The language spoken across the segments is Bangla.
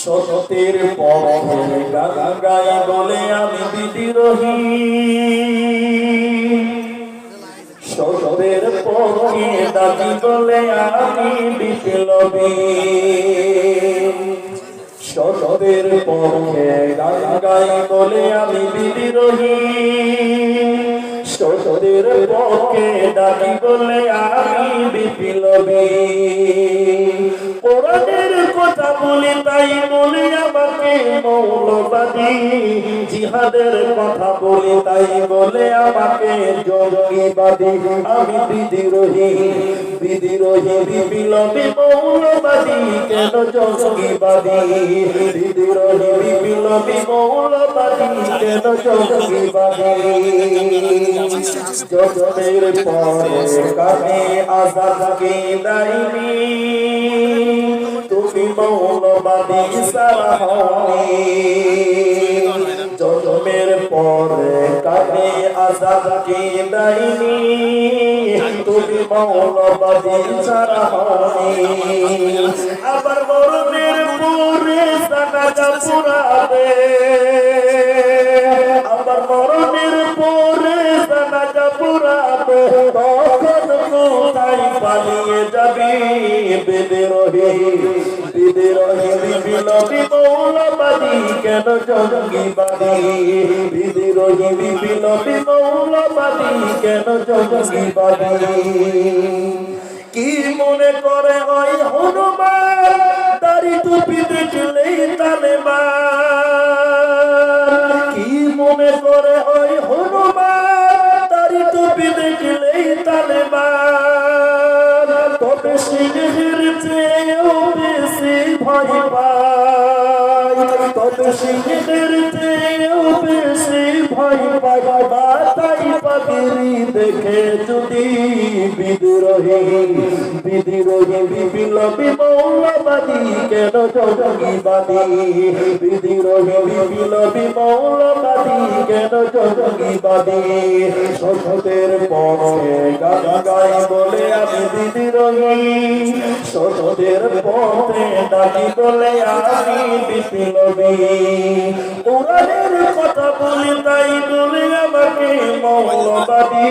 সত্যের পক্ষে গান গাই বলে আমি বিদ্রোহী, সত্যের পক্ষে ডাকি বলে আমি বিপ্লবী। সত্যের পক্ষে গান গাই বলে আমি বিদ্রোহী, সত্যের পক্ষে ডাকি বলে আমি বিপ্লবী। কোরআনের কথা বলি তাই বলে আমাকে মৌলবাদী, জিহাদের কথা বলি তাই বলে আমাকে জঙ্গিবাদী। আমি বিদ্রোহী, বিদ্রোহী বিপ্লবী মৌলবাদী কেন জঙ্গিবাদী, বিদ্রোহী বিপ্লবী মৌলবাদী কেন জঙ্গিবাদী। জগতের পরে কানে আজাদ কে দাইনি, তুমি মৌলবাদী সারা হওনি। জন্মের পরে কানে আজাদ কে দাইনি, তুমি মৌলবাদী সারা হওনি। আবার মরণের পরে জানাজা পুরাবে, আবার মরণের পরে জানাজা পুরাবে, তখন কোথায় পালিয়ে যাবি বিদ্রোহী, বিদ্রোহী বিপ্লবী মৌলবাদী কেন জঙ্গিবাদী, বিদ্রোহী বিপ্লবী মৌলবাদী কেন জঙ্গিবাদী। কি মনে করে ওই হনুমান দাড়ি টুপি দেখলেই তালেবান, কি মনে করে ওই হনুমান দাড়ি টুপি দেখলেই তালেবান। তবে সিংহের চেয়েও বেশি ভয় পায়, তবে সিংহের চেয়েও বেশি ভয় পায় মাথায় পাগড়ি দেখে যদি বিদ্রোহী, বিদ্রোহী বিপ্লবী মৌলবাদী কেন জঙ্গিবাদী, বিদ্রোহী বিপ্লবী মৌলবাদী কেন জঙ্গিবাদী। সত্যের পক্ষে গান গাই বলে আমি বিদ্রোহী, সত্যের পক্ষে ডাকি বলে আমি বিপ্লবী। কোরআনের কথা বলি তাই বলে আমাকে মৌলবাদী,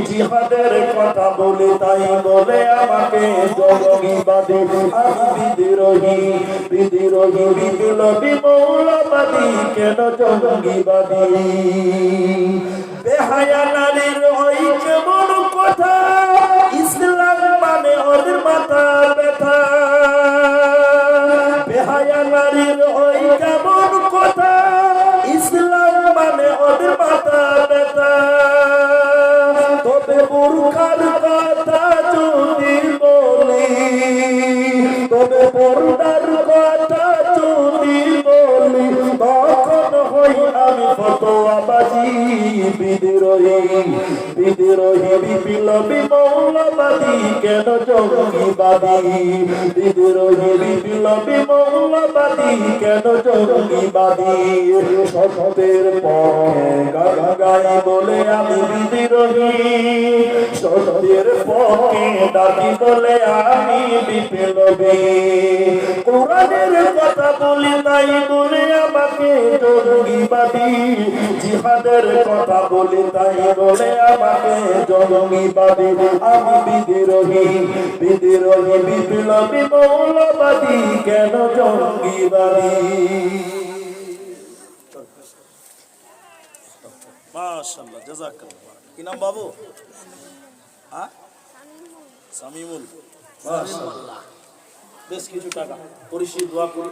জিহাদের কথা বলি তাই বলে আমাকে জঙ্গিবাদী। আমি বিদ্রোহী, বিদ্রোহী বিপ্লবী মৌলবাদী কেন জঙ্গিবাদী। বেহায়া নারীর ওই কেমন কথা, ইসলাম মানে ওদের মাথা ব্যথা। বেহায়া নারীর ওই কেমন কথা, ইসলাম মানে ওদের মাথা ব্যথা। তবে বুরখার কথা যদি বলি, তবে পর্দার কথা যদি বলি, তখন হই আমি ফতোয়াবাজি। বিদ্রোহী, বিদ্রোহী বিপ্লবী মৌলবাদী কেন জঙ্গিবাদী, বিদ্রোহী বিপ্লবী মৌলবাদী কেন জঙ্গিবাদী। সত্যের পক্ষে গান গাই বলে আমি বিদ্রোহী, সত্যের পক্ষে ডাকি বলে আমি বিপ্লবী। কোরআনের কথা বলি তাই বলে আমাকে জঙ্গিবাদী, জিহাদের কথা বলি তাই বলে আমাকে জঙ্গিবাদী। আমি বিদ্রোহী, বিদ্রোহী বিপ্লবী মৌলবাদী কেন জঙ্গিবাদী। মাশাআল্লাহ, জাযাকাল্লাহ। কি নাম বাবু? হ্যাঁ, শামীমুল। মাশাআল্লাহ, বেশ কিছু টাকা পরিশোধ দোয়া করি।